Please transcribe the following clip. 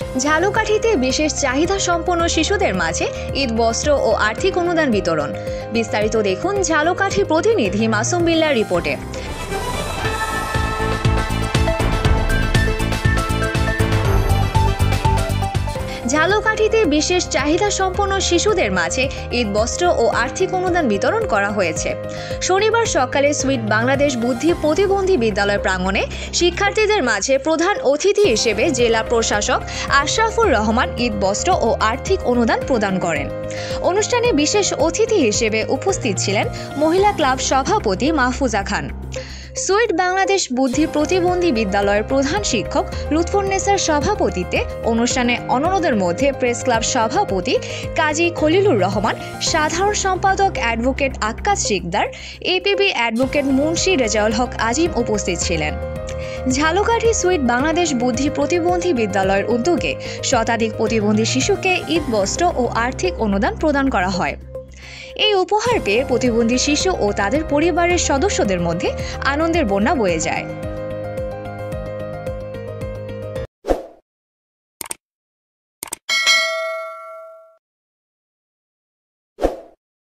ঝালকাঠিতে বিশেষ চাহিদা সম্পন্ন শিশুদের মাঝে ঈদ বস্ত্র ও আর্থিক অনুদান বিতরণ। বিস্তারিত দেখুন ঝালকাঠি প্রতিনিধি মাসুম বিল্লার রিপোর্টে। ঝালকাঠিতে বিশেষ চাহিদা সম্পন্ন শিশুদের মাঝে ঈদ বস্ত্র ও আর্থিক অনুদান বিতরণ করা হয়েছে। শনিবার সকালে সুইট বাংলাদেশ বুদ্ধি প্রতিবন্ধী বিদ্যালয় প্রাঙ্গণে শিক্ষার্থীদের মাঝে প্রধান অতিথি হিসেবে জেলা প্রশাসক আশরাফুর রহমান ঈদ বস্ত্র ও আর্থিক অনুদান প্রদান করেন। অনুষ্ঠানে বিশেষ অতিথি হিসেবে উপস্থিত ছিলেন মহিলা ক্লাব সভাপতি মাহফুজা খান। সুইট বাংলাদেশ বুদ্ধি প্রতিবন্ধী বিদ্যালয়ের প্রধান শিক্ষক লুৎফুন্নেসার সভাপতিত্বে অনুষ্ঠানে অন্যদের মধ্যে প্রেস ক্লাব সভাপতি কাজী খলিলুর রহমান, সাধারণ সম্পাদক advocate Akkas Sikder, APB advocate Munshi Rezaul Haque Azim উপস্থিত ছিলেন। ঝালকাঠি সুইট বাংলাদেশ বুদ্ধি প্রতিবন্ধী বিদ্যালয়ের উদ্যোগে শতাধিক প্রতিবন্ধী শিশুকে ঈদ বস্ত্র ও আর্থিক অনুদান প্রদান করা হয়। এই উপহার পেয়ে প্রতিবন্ধী শিশু ও তাদের পরিবারের সদস্যদের মধ্যে আনন্দের বন্যা বয়ে যায়।